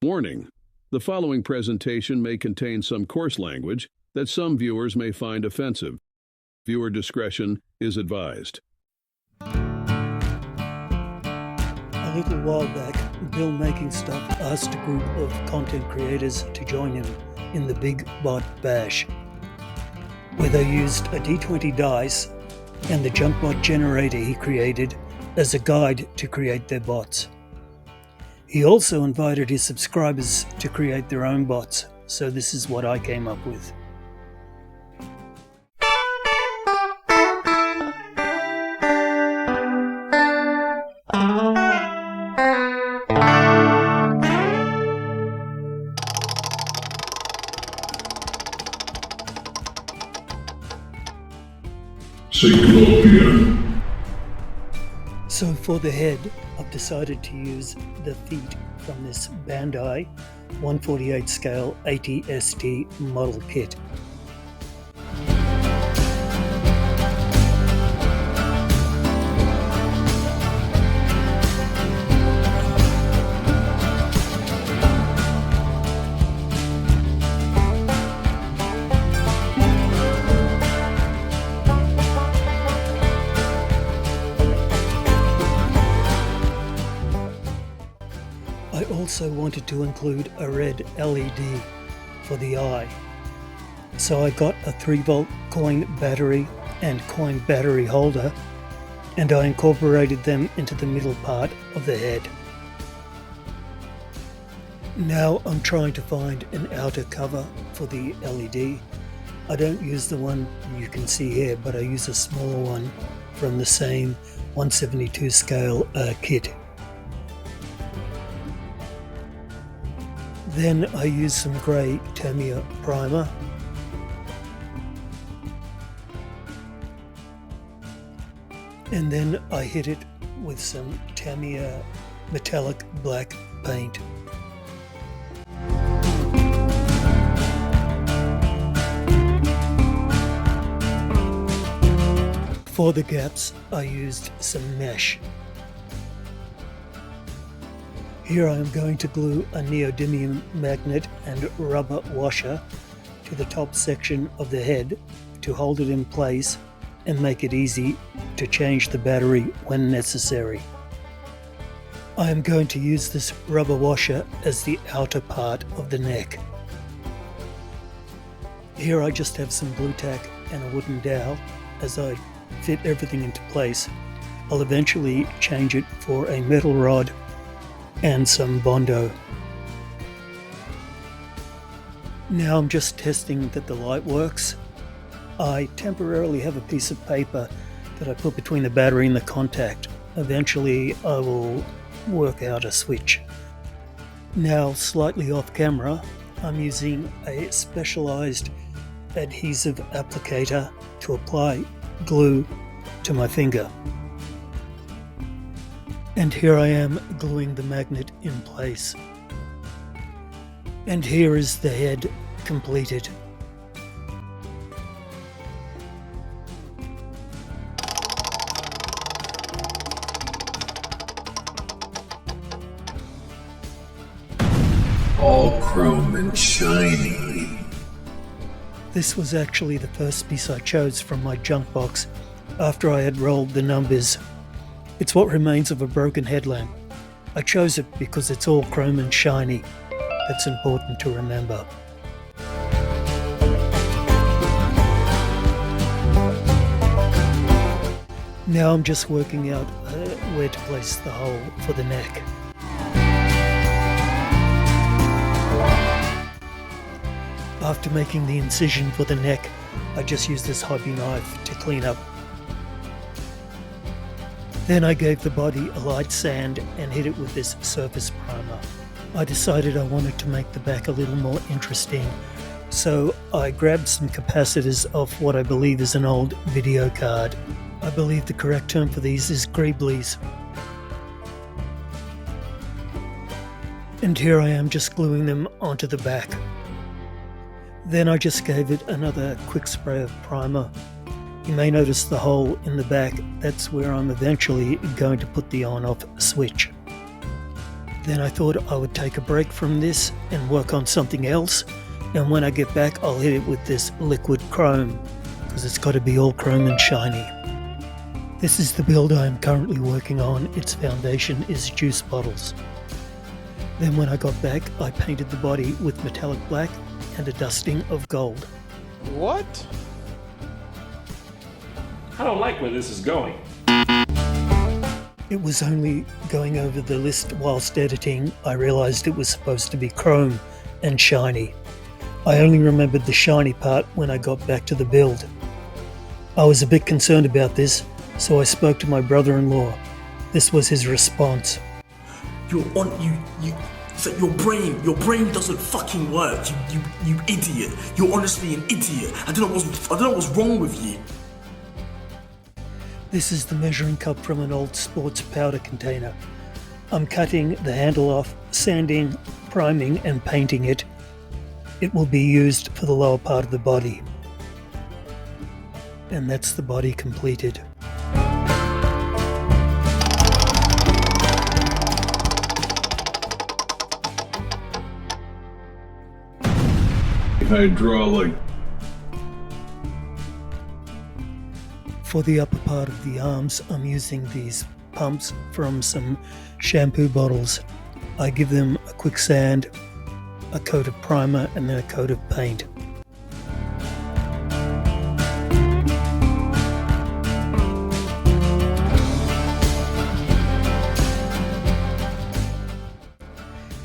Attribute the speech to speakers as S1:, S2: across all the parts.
S1: Warning: the following presentation may contain some coarse language that some viewers may find offensive. Viewer discretion is advised.
S2: A little while back, Bill Making Stuff asked a group of content creators to join him in the Big Bot Bash, where they used a D20 dice and the junk bot generator he created as a guide to create their bots. He also invited his subscribers to create their own bots, so this is what I came up with. So for the head, I've decided to use the feet from this Bandai 1/48 scale ATST model kit. I also wanted to include a red LED for the eye, so I got a 3-volt coin battery and coin battery holder, and I incorporated them into the middle part of the head. Now I'm trying to find an outer cover for the LED. I don't use the one you can see here, but I use a smaller one from the same 1/72 scale kit. Then I use some grey Tamiya primer, and then I hit it with some Tamiya metallic black paint. For the gaps, I used some mesh. Here I am going to glue a neodymium magnet and rubber washer to the top section of the head to hold it in place and make it easy to change the battery when necessary. I am going to use this rubber washer as the outer part of the neck. Here I just have some glue tack and a wooden dowel. As I fit everything into place, I'll eventually change it for a metal rod and some Bondo. Now I'm just testing that the light works. I temporarily have a piece of paper that I put between the battery and the contact. Eventually I will work out a switch. Now, slightly off camera, I'm using a specialized adhesive applicator to apply glue to my finger. And here I am gluing the magnet in place. And here is the head completed.
S3: All chrome and shiny.
S2: This was actually the first piece I chose from my junk box after I had rolled the numbers. It's what remains of a broken headlamp. I chose it because it's all chrome and shiny. That's important to remember. Now I'm just working out where to place the hole for the neck. After making the incision for the neck, I just used this hobby knife to clean up. Then I gave the body a light sand and hit it with this surface primer. I decided I wanted to make the back a little more interesting, so I grabbed some capacitors off what I believe is an old video card. I believe the correct term for these is greeblies. And here I am just gluing them onto the back. Then I just gave it another quick spray of primer. You may notice the hole in the back. That's where I'm eventually going to put the on-off switch. Then I thought I would take a break from this and work on something else, and when I get back I'll hit it with this liquid chrome, because it's got to be all chrome and shiny. This is the build I am currently working on. Its foundation is juice bottles. Then when I got back I painted the body with metallic black and a dusting of gold.
S4: What?
S5: I don't like where this is going.
S2: It was only going over the list whilst editing I realised it was supposed to be chrome and shiny. I only remembered the shiny part when I got back to the build. I was a bit concerned about this, so I spoke to my brother-in-law. This was his response.
S6: So your brain doesn't fucking work. You idiot. You're honestly an idiot. I don't know what's wrong with you.
S2: This is the measuring cup from an old sports powder container. I'm cutting the handle off, sanding, priming and painting it. It will be used for the lower part of the body. And that's the body completed.
S3: Hydraulic.
S2: For the upper part of the arms, I'm using these pumps from some shampoo bottles. I give them a quick sand, a coat of primer and then a coat of paint.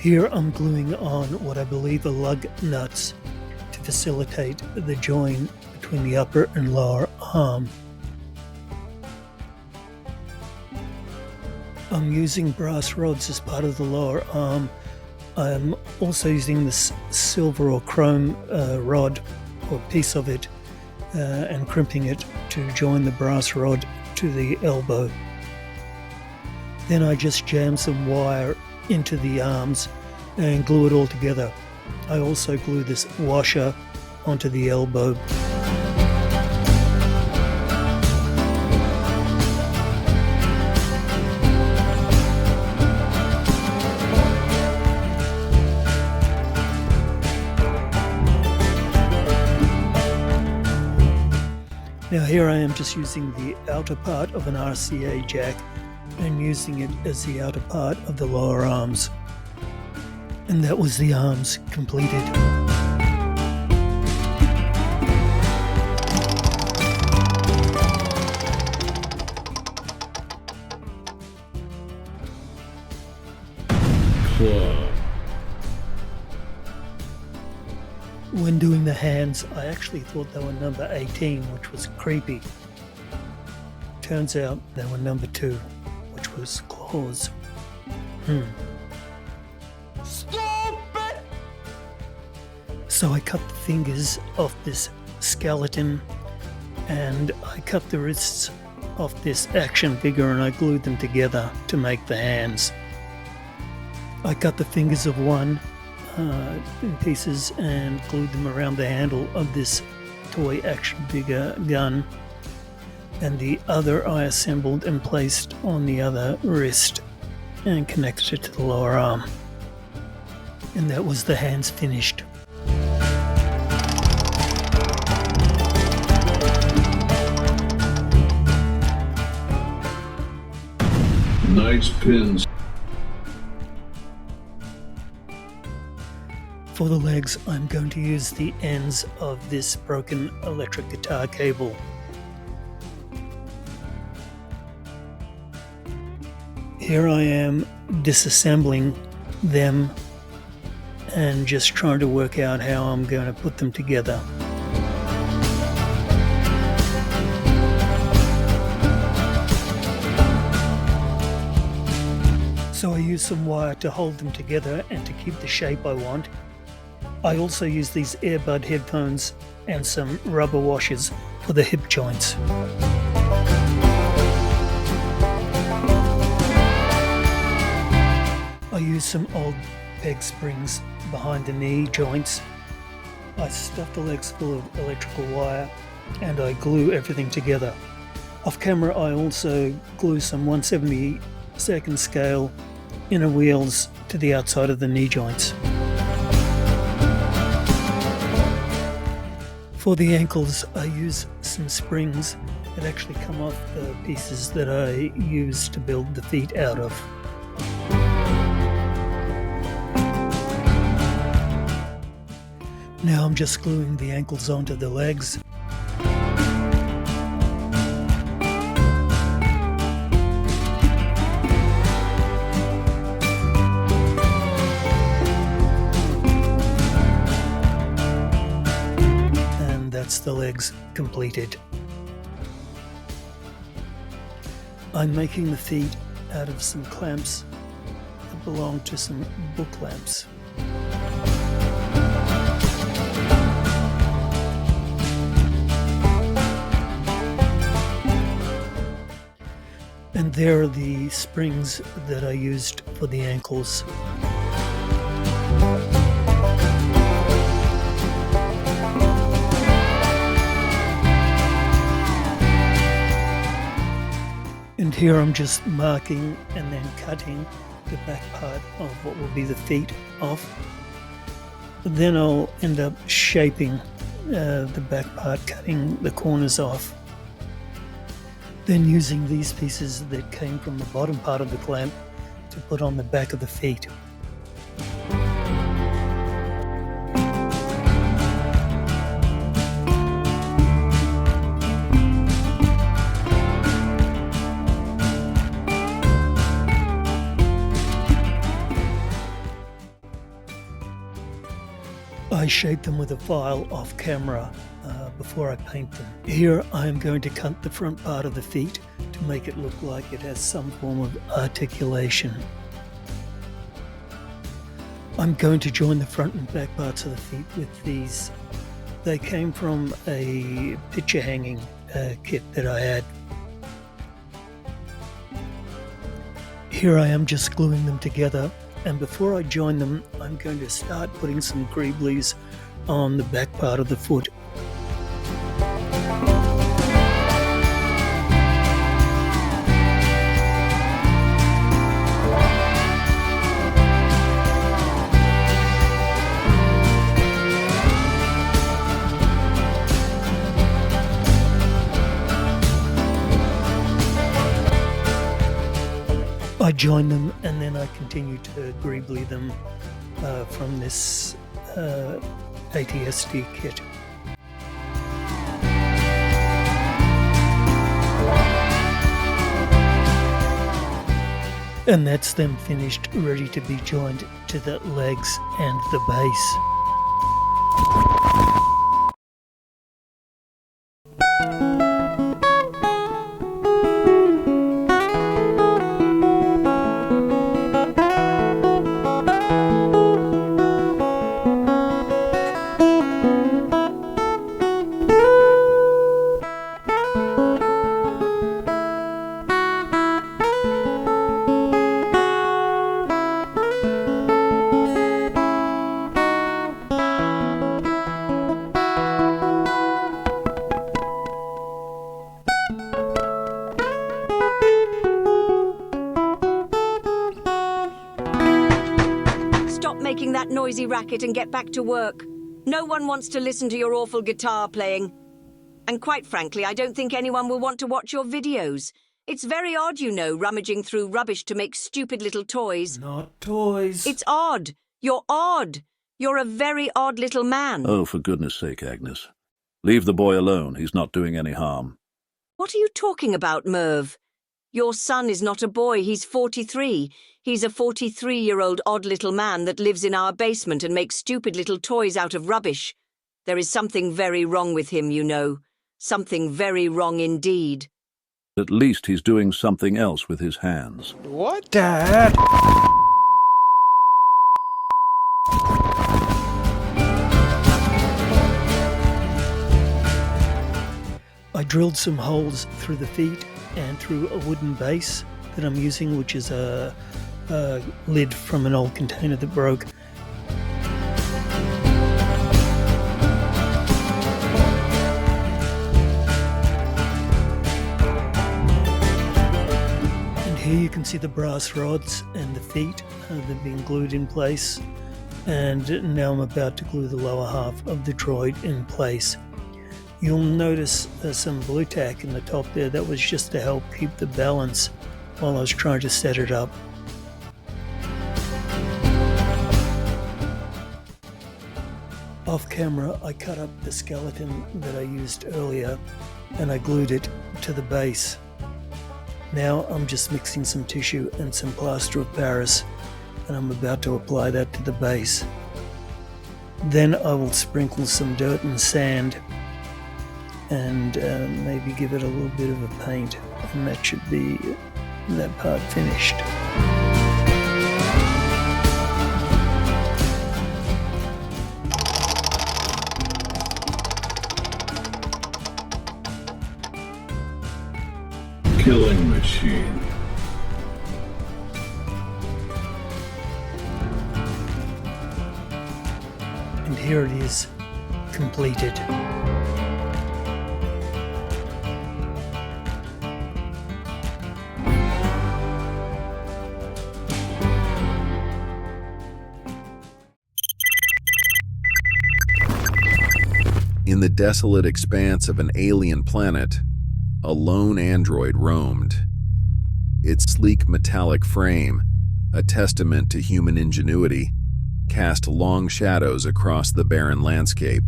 S2: Here I'm gluing on what I believe are lug nuts to facilitate the join between the upper and lower arm. I'm using brass rods as part of the lower arm. I'm also using this silver or chrome rod or piece of it and crimping it to join the brass rod to the elbow. Then I just jam some wire into the arms and glue it all together. I also glue this washer onto the elbow. Now here I am just using the outer part of an RCA jack and using it as the outer part of the lower arms. And that was the arms completed.
S1: Claw.
S2: When doing the hands, I actually thought they were number 18, which was creepy. Turns out they were number 2, which was claws.
S4: Stupid!
S2: So I cut the fingers off this skeleton and I cut the wrists off this action figure and I glued them together to make the hands. I cut the fingers of one in pieces and glued them around the handle of this toy action figure gun, and the other I assembled and placed on the other wrist and connected it to the lower arm. And that was the hands finished.
S3: Nice pins.
S2: For the legs, I'm going to use the ends of this broken electric guitar cable. Here I am disassembling them and just trying to work out how I'm going to put them together. So I use some wire to hold them together and to keep the shape I want. I also use these earbud headphones and some rubber washers for the hip joints. I use some old peg springs behind the knee joints. I stuff the legs full of electrical wire and I glue everything together. Off camera I also glue some 1/72 scale inner wheels to the outside of the knee joints. For the ankles, I use some springs that actually come off the pieces that I use to build the feet out of. Now I'm just gluing the ankles onto the legs. And that's the legs completed. I'm making the feet out of some clamps that belong to some book lamps. And there are the springs that I used for the ankles. And here I'm just marking and then cutting the back part of what will be the feet off. Then I'll end up shaping the back part, cutting the corners off. Then using these pieces that came from the bottom part of the clamp to put on the back of the feet. I shape them with a file off camera before I paint them. Here I am going to cut the front part of the feet to make it look like it has some form of articulation. I'm going to join the front and back parts of the feet with these. They came from a picture hanging kit that I had. Here I am just gluing them together, and before I join them, I'm going to start putting some greeblies on the back part of the foot. I join them and then I continue to greebly them from this ATSD kit. And that's them finished, ready to be joined to the legs and the base.
S7: Making that noisy racket and get back to work. No one wants to listen to your awful guitar playing. And quite frankly, I don't think anyone will want to watch your videos. It's very odd, you know, rummaging through rubbish to make stupid little toys.
S6: Not toys.
S7: It's odd. You're odd. You're a very odd little man.
S8: Oh, for goodness sake, Agnes. Leave the boy alone. He's not doing any harm.
S7: What are you talking about, Merv? Your son is not a boy. He's 43. He's a 43-year-old odd little man that lives in our basement and makes stupid little toys out of rubbish. There is something very wrong with him, you know. Something very wrong indeed.
S8: At least he's doing something else with his hands.
S4: What?
S6: Dad!
S2: I drilled some holes through the feet and through a wooden base that I'm using, which is a lid from an old container that broke. And Here you can see the brass rods and the feet that have been glued in place. And now I'm about to glue the lower half of the droid in place. You'll notice some blue tack in the top there. That was just to help keep the balance while I was trying to set it up. Off camera, I cut up the skeleton that I used earlier and I glued it to the base. Now I'm just mixing some tissue and some plaster of Paris, and I'm about to apply that to the base. Then I will sprinkle some dirt and sand and maybe give it a little bit of a paint, and that should be that part finished.
S3: Killing machine.
S2: And here it is, completed.
S9: In the desolate expanse of an alien planet, a lone android roamed. Its sleek metallic frame, a testament to human ingenuity, cast long shadows across the barren landscape.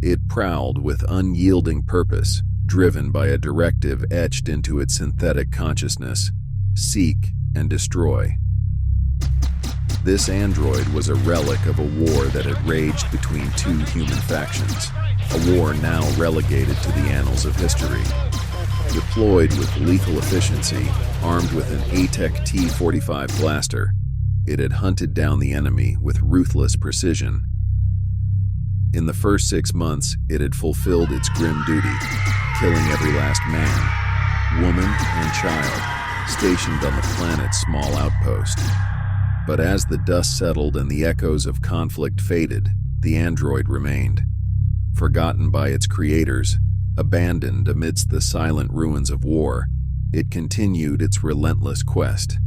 S9: It prowled with unyielding purpose, driven by a directive etched into its synthetic consciousness: seek and destroy. This android was a relic of a war that had raged between two human factions, a war now relegated to the annals of history. Deployed with lethal efficiency, armed with an ATEC T-45 blaster, it had hunted down the enemy with ruthless precision. In the first 6 months, it had fulfilled its grim duty, killing every last man, woman, and child stationed on the planet's small outpost. But as the dust settled and the echoes of conflict faded, the android remained. Forgotten by its creators, abandoned amidst the silent ruins of war, it continued its relentless quest.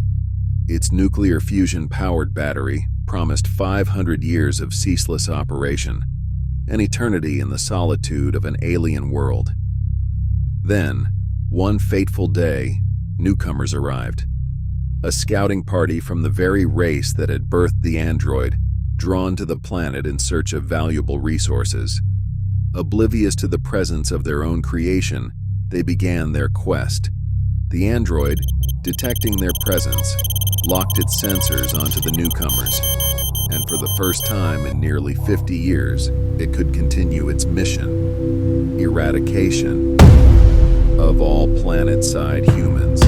S9: Its nuclear fusion-powered battery promised 500 years of ceaseless operation, an eternity in the solitude of an alien world. Then, one fateful day, newcomers arrived. A scouting party from the very race that had birthed the android, drawn to the planet in search of valuable resources. Oblivious to the presence of their own creation, they began their quest. The android, detecting their presence, locked its sensors onto the newcomers, and for the first time in nearly 50 years, it could continue its mission: eradication of all planet-side humans.